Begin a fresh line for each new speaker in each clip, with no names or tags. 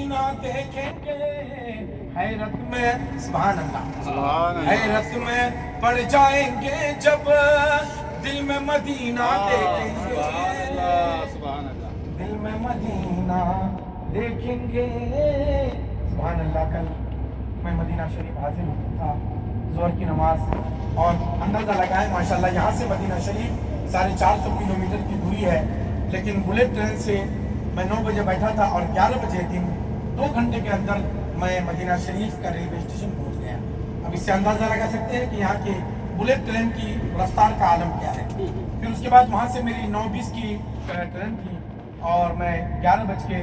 Medina देखेंगे हैरत में, सुभान अल्लाह, हैरत में पड़ जाएंगे जब दिल में मदीना देखेंगे, दिल में मदीना देखेंगे। सुभान अल्लाह। कल मैं मदीना शरीफ हाजिर था ज़ोहर की नमाज, और अंदाज़ा लगाएं माशाल्लाह यहाँ से मदीना शरीफ 450 किलोमीटर की दूरी है, लेकिन बुलेट ट्रेन से मैं 9 बजे बैठा था और 11 बजे दिन 2 घंटे के अंदर मैं मदीना शरीफ का रेलवे स्टेशन पहुँच गया। अब इससे अंदाज़ा लगा सकते हैं कि यहाँ के बुलेट ट्रेन की रफ्तार का आलम क्या है। फिर उसके बाद वहाँ से मेरी 9:20 की ट्रेन थी और मैं 11 बज के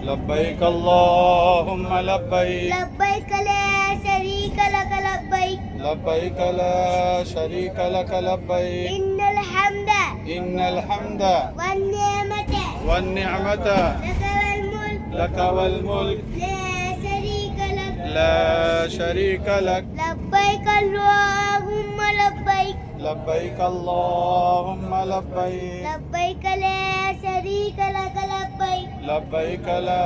लब्बैक अल्लाहुम्मा लब्बैक
लब्बैक ला शरीक लक लब्बैक
लब्बैक ला शरीक लक लब्बैक
इन्नल हम्दा वन निअमता
والنعمة
लक वल मुल्क
لك والملك
ला शरीक
لا
लक
شريك لك
लब्बैक अल्लाहुम्मा लब्बैक
لبيك اللهم لبيك
लब्बैक ला शरीक लक लब्बैक
لبيك لا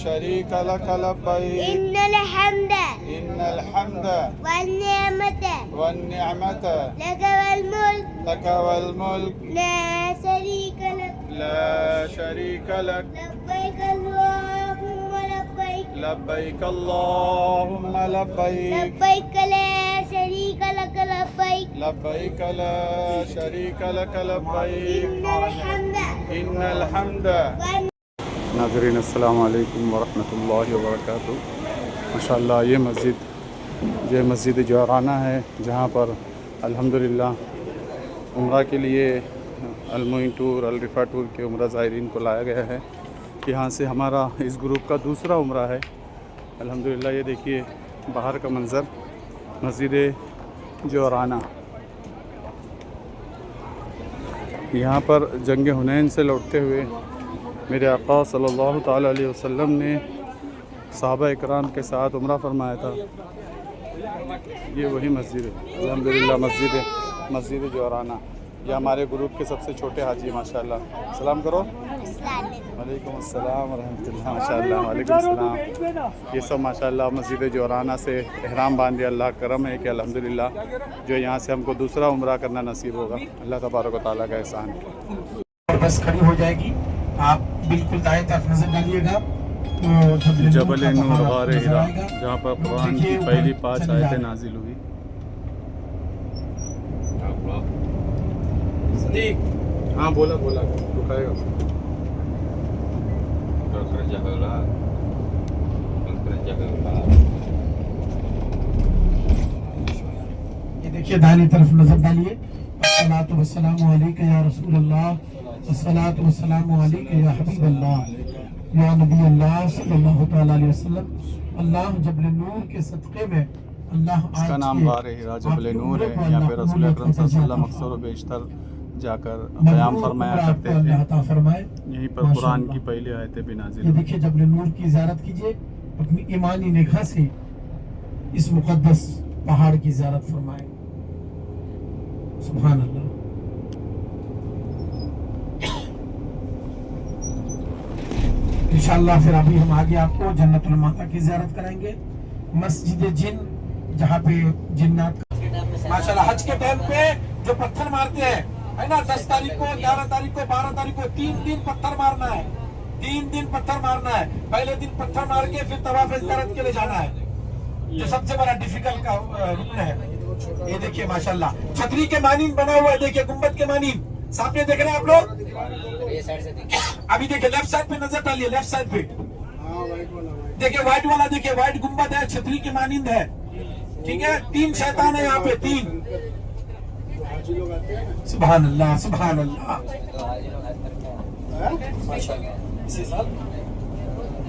شريك لك لبيك
इन्नल हम्दा
إن الحمد
वन निअमता
والنعمة
लक वल मुल्क
لك والملك
لا शरीक लक
لا شريك لك
लब्बैक अल्लाहुम्मा लब्बैक
لبيك اللهم لبيك
लब्बैक ला शरीक लक लब्बैक
لبيك لا شريك لك لبيك
इन्नल हम्दा
إن الحمد
वन
नाज़रीन अस्सलाम वालेकुम वरहमतुल्लाहि वबरकातुहू। माशाअल्लाह ये मस्जिद जोराना है, जहाँ पर अल्हम्दुलिल्लाह उम्रा के लिए अलमुइन टूर अल-रिफ़ा टूर के उम्रा ज़ायरीन को लाया गया है। यहाँ से हमारा इस ग्रुप का दूसरा उम्रा है अल्हम्दुलिल्लाह। ये देखिए बाहर का मंज़र मस्जिद जोराना। यहाँ पर जंग हुनैन से लौटते हुए मेरे आका सल्लल्लाहु ताला अलैहि वसल्लम ने सहाबा इकराम के साथ उम्रा फरमाया था। ये वही मस्जिद है अल्हम्दुलिल्लाह, मस्जिद जोराना। ये हमारे ग्रुप के सबसे छोटे हाजी माशाअल्लाह। सलाम करो। वालेकुम अस्सलाम वरहमतुल्लाह। माशाअल्लाह वालेकुम अस्सलाम। ये सब माशाअल्लाह मस्जिद जोराना से एहराम बांधे। अल्लाह करम है कि अल्हम्दुलिल्लाह जो यहाँ से हमको दूसरा उम्रा करना नसीब होगा। अल्लाह तबारक व तआला का एहसान है।
बस खड़ी हो जाएगी, आप बिल्कुल दाएं तरफ नजर डालिएगा तो
जबल नूर
पहाड़
गार
नजर
हिरा,
आएगा।
जहाँ पर कुरान की पहली 5 आयतें नाजिल हुई। हाँ बोला रुकाएगा।
ये देखिए दाहिनी तरफ नजर डालिए। अस्सलातु वस्सलामु अलैका या रसूलल्लाह, अस्सलातु वस्सलामु अलैका या हबीबल्लाह, या नबी अल्लाह सल्लल्लाहु तआला अलैहि वसल्लम। अल्लाह जबल नूर के सदक़े में अल्लाह
इसका नाम गार हिरा जबल नूर है। यहाँ पे रसूल अकरम सल्लल्लाहु अलैहि वसल्लम अक्सर व बेशतर जाकर क़याम फरमाया करते थे। यहीं पर कुरान की पहली आयतें भी नाजिल
ये देखिए जबल नूर की ज़ियारत कीजिए, अपनी ईमानी निगाह से इस मुक़द्दस पहाड़ की ज़ियारत फरमाएं। सुभान अल्लाह। इंशाअल्लाह फिर अभी हम आगे आपको जन्नतुल माता की ज़ियारत कराएंगे, मस्जिद जिन, जहाँ पे जिन्नात माशाअल्लाह हज के टाइम पे जो पत्थर मारते हैं है ना, 10 तारीख को, 11 तारीख को, 12 तारीख को 3 दिन पत्थर मारना है। 3 दिन पत्थर मारना है। पहले दिन पत्थर मार के फिर तवाफ़ ज़ियारत के लिए जाना है, जो सबसे बड़ा डिफिकल्ट का रुकन है। ये देखिए माशाल्लाह छतरी के मानीन बना हुआ है, देखिए गुम्बद के मानीन सामने देख रहे हैं आप लोग। अभी देखिए लेफ्ट साइड पे नजर डालिए, लेफ्ट साइड पे देखिए व्हाइट वाला, देखिए व्हाइट गुम्बद है, छतरी के मानींद है। ठीक है, 3 शैतान है यहाँ पे, 3। सुभान अल्लाह, सुभान अल्लाह,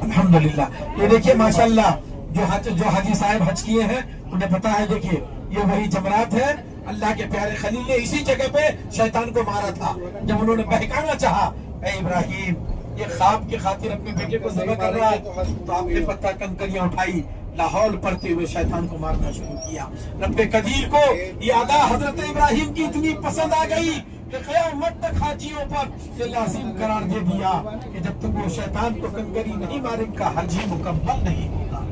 अल्हम्दुलिल्लाह। ये देखिए माशाल्लाह जो हाजी साहब हज किए हैं उन्हें पता है। देखिए ये वही जमरात है, अल्लाह के प्यारे खलील ने इसी जगह पे शैतान को मारा था जब उन्होंने बहकाना चाहा। ए इब्राहिम, ये ख्वाब की खातिर अपने बेटे को ज़िबा कर रहा है, तो आपने पत्ता कंकरियां उठाई, लाहौल पढ़ते हुए शैतान को मारना शुरू किया। रब्बे कदीर को ये अदा हजरत इब्राहिम की इतनी पसंद आ गई کہ قیامت تک حاجیوں پر یہ لازم قرار دے دیا کہ جب تک وہ شیطان کو کنگری نہیں مارے کا حج ہی مکمل نہیں ہوگا.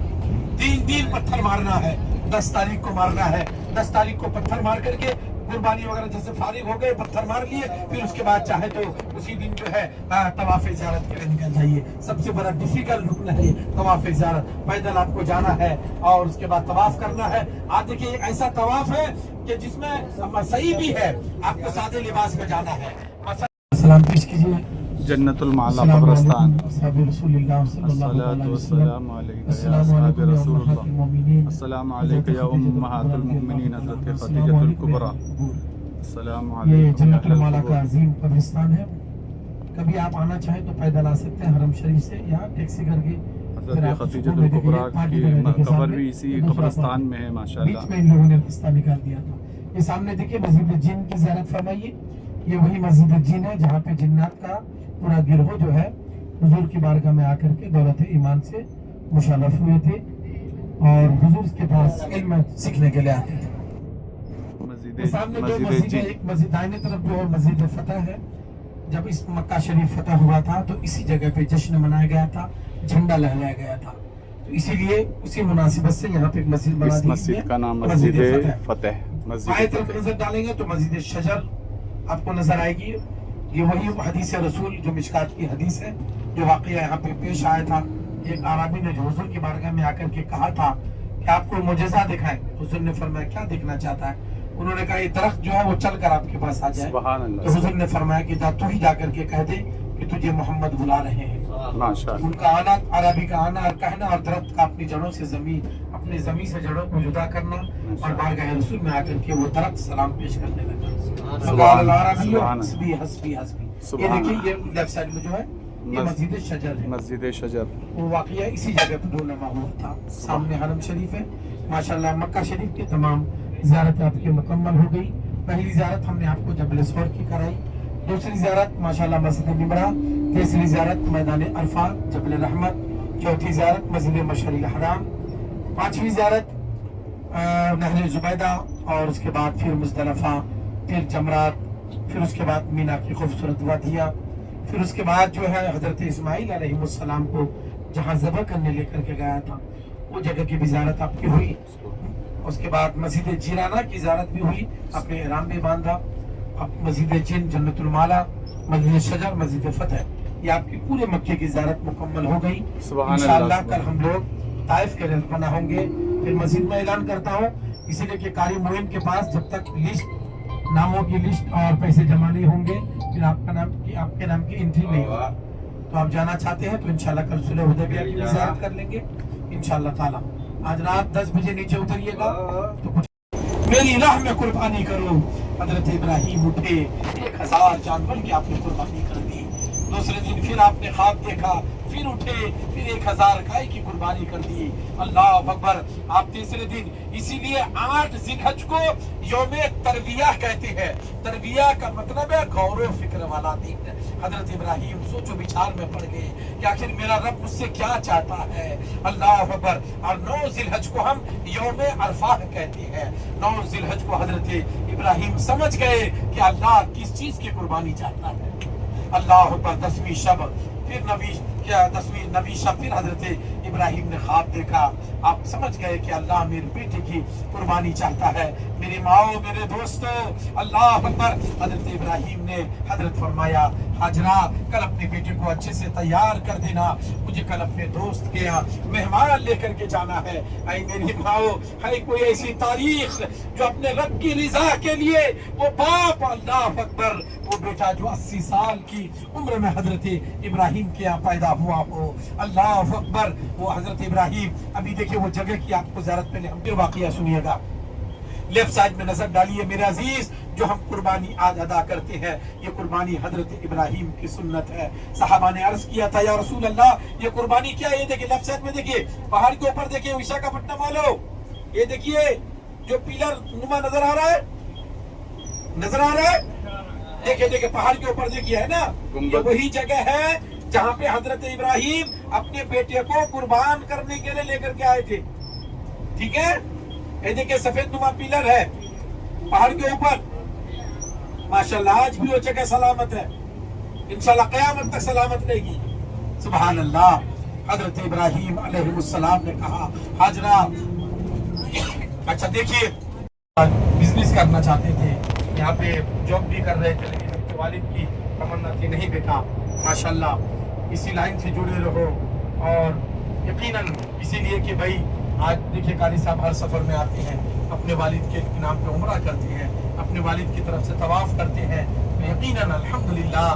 3 دن پتھر مارنا ہے, 10 تاریخ کو مارنا ہے. 10 تاریخ کو پتھر مار کر کے قربانی وغیرہ جیسے فارغ ہو گئے, پتھر مار لیے, پھر اس کے بعد چاہے تو اسی دن جو ہے طواف زیارت کے لیے نکل جائیے. سب سے بڑا ڈیفیکلٹ رکن ہے طواف زیارت. پیدل آپ کو جانا ہے اور اس کے بعد طواف کرنا ہے. آپ دیکھیے ایسا طواف ہے کہ جس میں صحیح بھی ہے, آپ کو سادے لباس میں جانا ہے. سلام پیش کیجیے.
جنت المعلا قبرستان.
اصحاب رسول اللہ صلی اللہ علیہ وسلم.
السلام علیکم یا رسول اللہ. السلام علیکم یا امہات المؤمنین حضرت خدیجہ الکبریٰ. السلام
یہ
علیکم.
جنت المعلا کا عظیم قبرستان ہے. کبھی آپ آنا چاہیں تو پیدل آ سکتے ہیں حرم شریف سے, یا ٹیکسی کر کے.
حضرت خدیجہ الکبریٰ کی قبر بھی اسی قبرستان میں ہے ماشاءاللہ.
بیچ میں ان لوگوں نے رستہ نکال دیا تھا. یہ سامنے دیکھیے مسجد جن کی زیارت فرمائیے. یہ وہی مسجد جن ہے جہاں پہ جنات کا پورا گروہ جو ہے حضور کی بارگاہ میں آ کر کے دولت ایمان سے مشرف ہوئے تھے اور حضور کے پاس علم سیکھنے کے لیے آتے تھے. سامنے دو مسجد, ایک مسجد دائیں طرف جو ہے مسجد فتح ہے. جب اس مکہ شریف فتح ہوا تھا تو اسی جگہ پہ جشن منایا گیا تھا, جھنڈا لہرایا گیا تھا, تو اسی لیے اسی مناسبت سے یہاں پہ ایک مسجد بنا دی.
اس مسجد کا نام مسجد فتح.
بائیں طرف نظر ڈالیں گے تو مسجد شجر آپ کو نظر آئے گی. یہ وہی حدیث رسول جو مشکات کی حدیث ہے, جو واقعہ یہاں پہ پیش آیا تھا. ایک عربی نے جو حضور کی بارگاہ میں آ کر کے کہا تھا کہ آپ کو معجزہ دکھائیں. حضور نے فرمایا کیا دیکھنا چاہتا ہے؟ انہوں نے کہا یہ درخت جو ہے وہ چل کر آپ کے پاس آ جائے.
سبحان اللہ.
تو حضور نے فرمایا کہ تو ہی جا کر کے کہہ دے کہ تجھے محمد بلا رہے ہیں.
ماشاءاللہ.
ان کا آنا, عربی کا آنا اور کہنا, اور درخت کا اپنی جڑوں سے اپنی زمین سے جڑوں کو جدا کرنا, اور بارگاہ رسول میں آ کر کے وہ درخت سلام پیش کرنے لگا. حسبی حسبی حسبی. یہ دیکھیے یہ لیفٹ سائڈ میں جو ہے یہ مسجد شجر ہے.
مسجد شجر
وہ واقعہ اسی جگہ پہ رونما ہوا تھا. سامنے حرم شریف ہے ماشاءاللہ. مکہ شریف کی تمام زیارت آپ کی مکمل ہو گئی. پہلی زیارت ہم نے آپ کو جبل سور کی کرائی. دوسری زیارت ماشاءاللہ مسجد نمرہ. تیسری زیارت میدان عرفات جبل رحمت. چوتھی زیارت مسجد مشعر الحرام. پانچویں زیارت نہر زبیدہ, اور اس کے بعد پھر مزدلفہ, پھر جمرات, پھر اس کے بعد مینا کی خوبصورت وادیاں, پھر اس کے بعد جو ہے حضرت اسماعیل علیہ السلام کو جہاں ذبح کرنے لے کر کے گیا تھا وہ جگہ کی بھی زیارت آپ کی ہوئی. اس کے بعد مسجد جیرانہ کی زیارت بھی ہوئی, آپ نے احرام بھی باندھا. اب مسجد جن, جنت المعلا, مسجد شجر, مسجد فتح, یہ آپ کی پورے مکے کی زیارت مکمل ہو گئی. انشاءاللہ کل ہم لوگ طائف کے روانہ ہوں گے. پھر مسجد میں اعلان کرتا ہوں اسی لیے کہ قاری معین کے پاس جب تک لسٹ, ناموں کی لسٹ اور پیسے جمع نہیں ہوں گے پھر آپ کے نام کی انٹری نہیں ہوگا. تو آپ جانا چاہتے ہیں تو انشاءاللہ کل صلح حدیبیہ کی زیارت کر لیں گے انشاءاللہ تعالی. آج رات 10 بجے نیچے اتریے گا تو کچھ میری راہ میں قربانی کرو. حضرت ابراہیم اٹھے, 1000 جانور کی آپ نے قربانی کر دی. دوسرے دن پھر آپ نے خواب دیکھا, پھر اٹھے, پھر 1000 گائے کی قربانی کر دی. اللہ اکبر. آپ تیسرے دن, اسی لیے 8 ذی الحج کو یوم ترویہ کہتے ہیں. ترویہ کا مطلب ہے غور و فکر والا دن. حضرت ابراہیم سوچ و بچار میں پڑ گئے کہ آخر میرا رب مجھ سے کیا چاہتا ہے. اللہ اکبر. اور 9 ذی الحج کو ہم یوم عرفہ کہتے ہیں. 9 ذی الحج کو حضرت ابراہیم سمجھ گئے کہ اللہ کس چیز کی قربانی چاہتا ہے. اللہ اکبر. 10ویں شب, پھر 9ویں شب پھر حضرت ابراہیم نے خواب دیکھا. آپ سمجھ گئے کہ اللہ میرے بیٹے کی قربانی چاہتا ہے. میری ماؤں, میرے دوستوں, اللہ اکبر. حضرت ابراہیم نے حضرت فرمایا حاجرہ کل اپنے بیٹے کو اچھے سے تیار کر دینا, مجھے کل اپنے دوست کے یہاں مہمان لے کر کے جانا ہے. اے میری ماؤں, ہے کوئی ایسی تاریخ جو اپنے رب کی رضا کے لیے وہ باپ, اللہ اکبر, وہ بیٹا جو 80 سال کی عمر میں حضرت ابراہیم کے یہاں پیدا ہوا ہو. اللہ اکبر. وہ حضرت ابراہیم, ابھی دیکھیں وہ جگہ کی آپ کو زیارت پہلے ہم پھر واقعہ سنیے گا. لیفٹ سائڈ میں نظر ڈالیے میرے عزیز. جو ہم قربانی آج ادا کرتے ہیں یہ قربانی حضرت ابراہیم کی سنت ہے. صحابہ نے عرض کیا تھا یا رسول اللہ یہ قربانی کیا ہے؟ یہ دیکھیں لیفٹ سائڈ میں, دیکھیے پہاڑ کے اوپر, دیکھیے وشاکھاپٹنم والو, یہ دیکھیے جو پیلر نما نظر آ رہا ہے, نظر آ رہا ہے, دیکھیں پہاڑ کے اوپر دیکھیے, ہے نا, یہ وہی جگہ ہے جہاں پہ حضرت ابراہیم اپنے بیٹے کو قربان کرنے کے لیے لے کر کے آئے تھے. ٹھیک ہے, یہ دیکھیں سفید نما پیلر ہے پہاڑ کے اوپر, माशाल्लाह आज भी वो जगह सलामत है, इंशाल्लाह क़यामत तक सलामत रहेगी। सुभान अल्लाह। हजरत इब्राहीम अलैहिस्सलाम ने कहा हाजरा, अच्छा देखिए बिजनेस करना चाहते थे, यहाँ पे जॉब भी कर रहे थे, लेकिन अपने वालिद की तमन्ना थी नहीं बेटा माशाल्लाह इसी लाइन से जुड़े रहो। और यकीनन इसीलिए कि भाई आज देखिए कारी साहब हर सफ़र में आते हैं, अपने वालिद के नाम पे उम्रा करते हैं, अपने वालिद की तरफ से तवाफ़ करते हैं। तो यकीनन अल्हम्दुलिल्लाह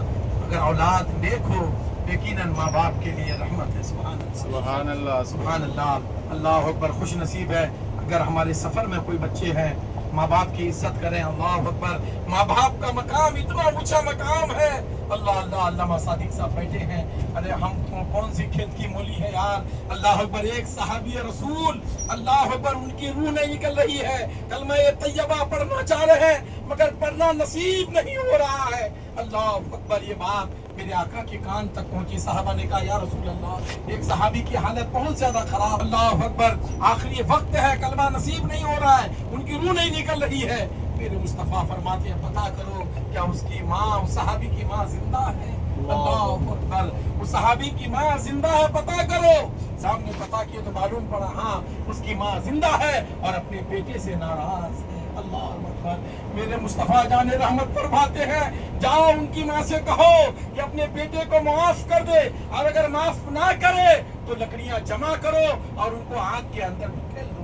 अगर औलाद नेक हो यकीनन माँ बाप के लिए रहमत है। सुभान अल्लाह, सुभान अल्लाह, अल्लाह अकबर। खुश नसीब है अगर हमारे सफ़र में कोई बच्चे हैं, माँ बाप की इज्जत करें। अल्लाह अकबर। माँ बाप का मकाम इतना ऊंचा मकाम है। अल्लाह अल्लाह। अल्लामा सादिक साहब बैठे हैं, अरे हम कौन सी खेत की मूली है यार। अल्लाह अकबर। एक सहाबी रसूल अल्लाह अकबर, उनकी रूह नहीं निकल रही है, कलमा तैयबा पढ़ना चाह रहे हैं मगर पढ़ना नसीब नहीं हो रहा है। अल्लाह अकबर। ये बात मेरे आका के कान तक पहुंची। साहबा ने कहा या रसूल अल्लाह, एक सहाबी की हालत बहुत ज्यादा खराब, अल्लाह अकबर, आखिरी वक्त है, कलमा नसीब नहीं हो रहा है, उनकी रूह नहीं निकल रही है। मेरे मुस्तफा फरमाते हैं पता करो क्या उसकी माँ, उस सहाबी की माँ जिंदा है। अल्लाह अकबर। उस सहाबी की माँ जिंदा है, पता करो। सामने पता किया तो मालूम पड़ा हाँ उसकी माँ जिंदा है और अपने बेटे से नाराज है। अल्लाह अकबर। मेरे मुस्तफा जाने रहमत फरमाते हैं जाओ उनकी माँ से कहो कि अपने बेटे को माफ कर दे, और अगर माफ ना करे तो लकड़ियां जमा करो और उनको आग के अंदर धकेल दो।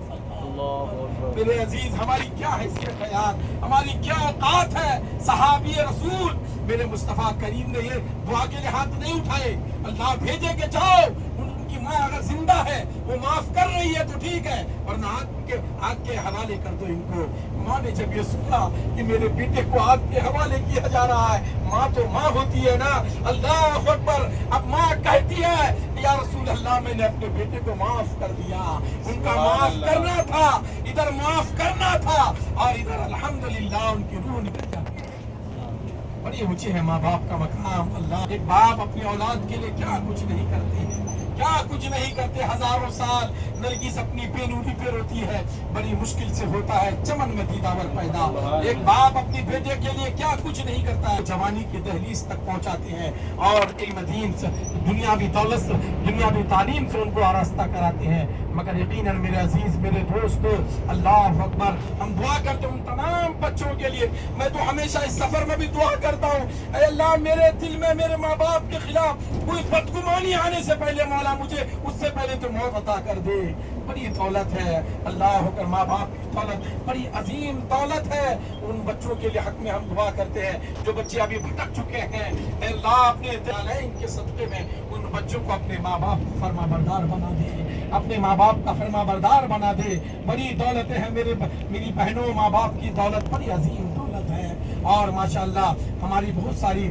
मेरे अजीज, हमारी क्या हैसियत है यार, हमारी क्या औकात है। सहाबी रसूल मेरे मुस्तफा करीम ने ये दुआ के लिए हाथ नहीं उठाए, अल्लाह भेजे के जाओ उनकी माँ अगर जिंदा है वो माफ कर रही है तो ठीक है, वरना आग के हवाले कर दो इनको। माँ ने जब ये सुना कि मेरे बेटे को आग के हवाले किया जा रहा है, माँ तो माँ होती है ना। अल्लाह अकबर। अब माँ कहती है या रसूल अल्लाह, मैंने अपने बेटे को माफ कर दिया, उनका माफ करना था, इधर माफ करना था और इधर अल्हम्दुलिल्लाह उनकी रूह निकल जाती है। बड़ी ऊंची है माँ बाप का मकाम। अल्लाह, एक बाप अपनी औलाद के लिए क्या कुछ नहीं करते हैं, क्या कुछ नहीं करते। हजारों साल नरगिस अपनी बेनूरी पे रोती है, बड़ी मुश्किल से होता है चमन में दीदावर पैदा। एक बाप अपनी बेटे के लिए क्या कुछ नहीं करता है, जवानी की दहलीज तक पहुंचाते हैं और इल्म दीन से, दुनियावी दौलत से, दुनियावी तालीम से उनको आरास्ता कराते हैं। मगर यकीनन मेरे अजीज, मेरे दोस्तों, अल्लाह अकबर, हम दुआ करते हैं उन तमाम बच्चों के लिए। मैं तो हमेशा इस सफर में भी दुआ करता हूँ, अल्लाह मेरे दिल में मेरे माँ बाप के खिलाफ कोई बदगुमानी आने से पहले मौला मुझे उससे पहले तो मौत अता कर दे। बड़ी दौलत है अल्लाह अकबर, माँ बाप की दौलत बड़ी अजीम दौलत है। उन बच्चों के लिए हक में हम दुआ करते हैं जो बच्चे अभी भटक चुके हैं। अल्लाह अपने इनके सदक़े में उन बच्चों को अपने माँ बाप को फरमा बरदार बना दे, अपने माँ बाप का फरमा बरदार बना दे। बड़ी दौलतें हैं मेरी बहनों, माँ बाप की दौलत बड़ी अजीम दौलत है। और माशाल्लाह हमारी बहुत सारी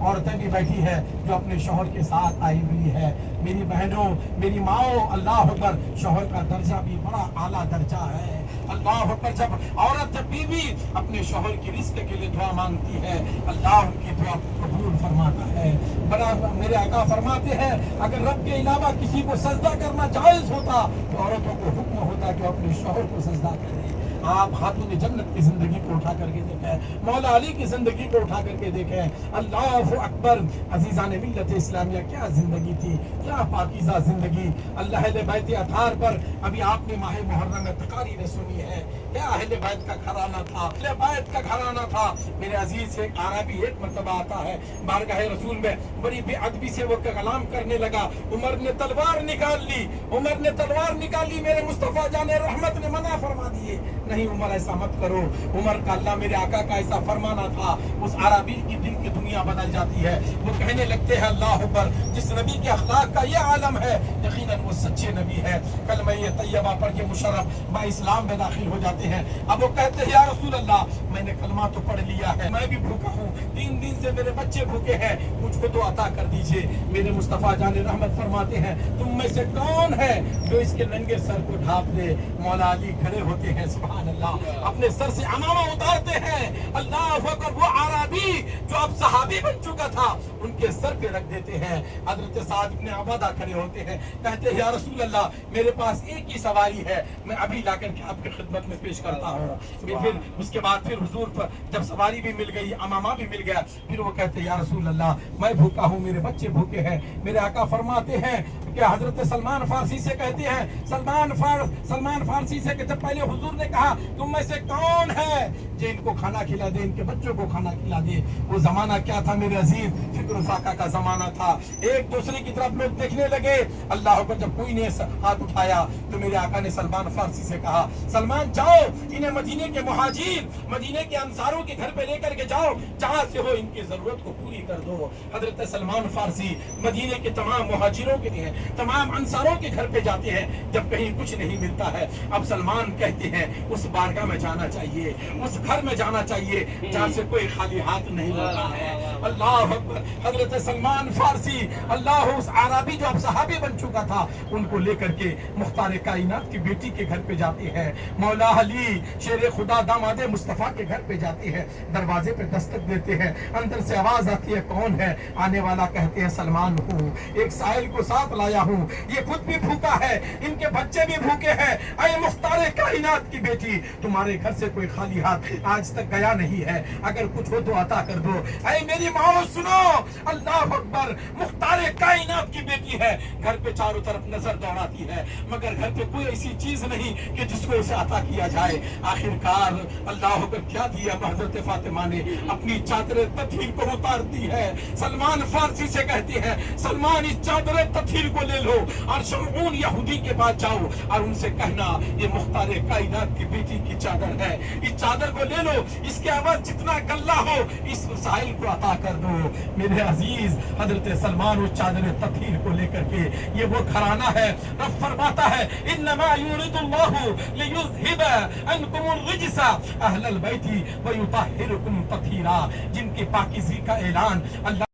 औरतें भी बैठी है जो अपने शौहर के साथ आई हुई है। मेरी बहनों, मेरी माओ, अल्लाह अकबर, शौहर का दर्जा भी बड़ा आला दर्जा है। अल्लाह अकबर। जब औरत बीवी अपने शौहर की रिस्क के लिए दुआ मांगती है, अल्लाह उनकी दुआ कबूल फरमाता है। बड़ा मेरे आका फरमाते हैं अगर रब के अलावा किसी को सजदा करना जायज होता तो औरतों को हुक्म होता कि अपने शौहर को सजदा करें। आप खातून जन्नत की जिंदगी को उठा करके देखें, मौला अली की जिंदगी को उठा करके देखें। अल्लाह अकबर। अजीज़ान मिल्लत इस्लामिया, क्या जिंदगी थी, क्या पाकीज़ा जिंदगी। अल्लाह बैत अतार पर अभी आपने माह मुहर्रम में तकारीरें सुनी है, क्या अहले बैत का घराना था, अहले बैत का घराना था। मेरे अजीज से आरबी एक मरतबा आता है बारगाह रसूल में, बड़ी बेअदबी से वो कलाम करने लगा। उमर ने तलवार निकाल ली, उमर ने तलवार निकाल ली, मेरे मुस्तफा जाने रहमत ने मना फरमा दिए, नहीं उमर ऐसा मत करो। उमर का अल्लाह मेरे आका का ऐसा फरमाना था। उस आरबी की दिल की दुनिया बदल जाती है, वो कहने लगते हैं अल्लाह अकबर, जिस नबी के अखलाक का ये आलम है यकीनन वो सच्चे नबी है। कलमा तैयबा पढ़ के मुशर्रफ बा इस्लाम में दाखिल हो जाते हैं। अब वो कहते हैं या रसूल अल्लाह, मैंने कलमा तो पढ़ लिया है, मैं भी भूखा हूँ, 3 दिन से मेरे बच्चे भूखे हैं, मुझको तो अता कर दीजिए। मेरे मुस्तफा जाने रहमत फरमाते हैं तुम में से कौन है जो इसके नंगे सर को ढाप दे। मौला अली खड़े होते हैं, सुभान अल्लाह, अपने सर से अमामा उतारते हैं। अल्लाह अकबर। वो आरबी जो अब सहाबी बन चुका था उनके सर पे रख देते हैं। हजरत साद इब्न अबादा खड़े होते हैं, कहते हैं या रसूल अल्लाह, मेरे पास एक ही सवारी है, मैं अभी ला करके आपकी खिदमत में पेश करता हूँ। फिर उसके बाद फिर हुजूर पर जब सवारी भी मिल गई, अमामा भी मिल गया, फिर वो कहते या रसूल अल्लाह मैं भूखा हूँ, मेरे बच्चे भूखे हैं। मेरे आका फरमाते हैं कि हजरत सलमान फारसी से कहते हैं, सलमान फारसी से कि जब पहले हुजूर ने कहा तुम में से कौन है जो इनको खाना खिला दे, इनके बच्चों को खाना खिला दे। वो जमाना क्या था मेरे अजीज, फिक्र फाका का जमाना था। एक दूसरे की तरफ लोग देखने लगे। अल्लाह पर जब कोई ने हाथ उठाया तो मेरे आका ने सलमान फारसी से कहा, सलमान जाओ इन्हें मदीने के मुहाजिर, मदीने के अंसारों के घर पे लेकर के जाओ, जहां से हो इनकी जरूरत को पूरी कर दो। हजरत सलमान फारसी मदीने के तमाम मुहाजिरों के लिए, तमाम अंसारों के घर पे जाते हैं जब कहीं कुछ नहीं मिलता है। अब सलमान कहते हैं उस बारगाह में जाना चाहिए, उस घर में जाना चाहिए जहां से कोई खाली हाथ नहीं लौटा है। अल्लाह अकबर। हजरत सलमान फारसी अल्लाह उस आराबी जो अब सहाबी बन चुका था उनको लेकर के मुख्तार कायनात की बेटी के घर पे जाते हैं। मौला अली शेर खुदा दामादे मुस्तफा के घर पे जाते हैं। दरवाजे पे दस्तक देते हैं, अंदर से आवाज आती है कौन है? आने वाला कहते हैं सलमान हूँ, एक साहिल को साथ लाया हूँ, ये खुद भी भूखा है, इनके बच्चे भी भूखे हैं। अये मुख्तार कायनात की बेटी, तुम्हारे घर से कोई खाली हाथ आज तक गया नहीं है, अगर कुछ हो तो अता कर दो। अये मेरी माओ सुनो, अल्लाह अकबर। मुख्तार कायनात की बेटी है, घर पे चारों तरफ नजर दौड़ाती है, मगर घर पे कोई ऐसी चीज नहीं कि जिसको इसे अता किया जाए। आखिरकार अल्लाह अकबर क्या दिया? हजरत फातिमा ने अपनी चादर तथीर को उतार दी है। सलमान फारसी से कहते हैं, सलमान इस चादर तथीर को ले लो और शमऊन यहूदी के पास जाओ और उनसे कहना ये मुख्तार कायनात की बेटी की चादर है, इस चादर को ले लो, इसके आवाज जितना गल्ला हो इस साहिल को अता कर दो। मेरे अजीज, हजरत सलमान उस चादर तथीर को लेकर के, ये वो घराना है। रब फरमाता है इन्नमा युरिदुल्लाहु लियुज़हिबा अन्कुमुर रिजसा अहलल बैति व युतहिरुकुम तथीरा, जिनकी पाकीज़गी का ऐलान अल्लाह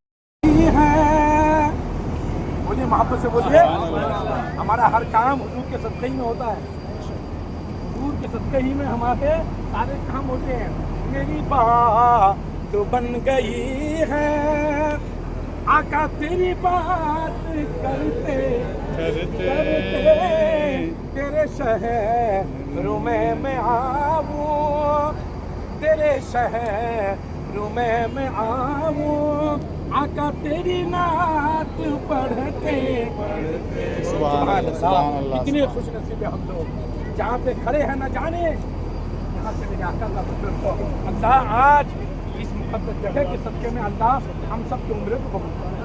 है। बोलिए मोहब्बत से बोलिए। हमारा हर काम हुजूर के सदक़े ही में होता है, हुजूर के सदक़े ही में हमारे सारे काम होते हैं। मेरी बात तो बन गई है, आका तेरी बात करते तेरे शहरों में मैं आऊं, तेरे शहरों में मैं आऊं, आका तेरी नात पढ़ते। सुभान अल्लाह। कितने खुश नसीब है हम लोग, जहाँ पे खड़े हैं न जाने यहाँ से मेरे आका अल्लाह आज इस मुक़द्दस जगह के सदक़े में अल्लाह हम सब की उम्र को कबूल करे।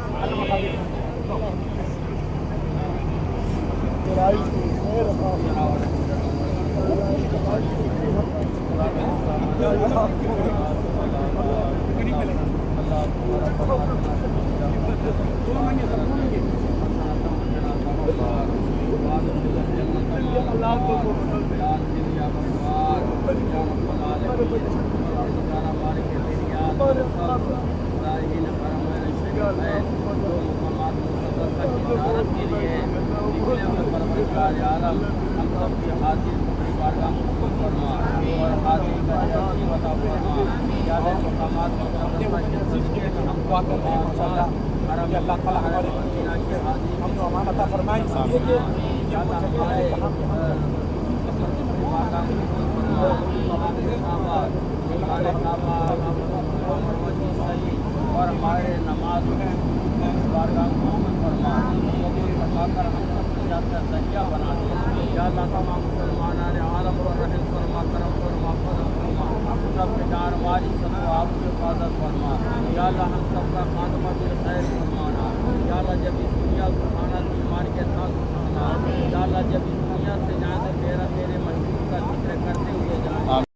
अल्लाह ताला हमारे हम जो अमानत फरमाए इसलिए कि और हमारे नमाज सहिया बना दे। या अल्लाह तमाम मुसलमान आलम और रहम फरमा, करम फरमा, फजल फरमा, सब के जान वाली सब आपकी हिफाजत फरमा। या अल्लाह हम सबका खात्मा भी खैर फरमाना। या अल्लाह जब इस दुनिया को खाना ईमान के साथ उठाना। या अल्लाह जब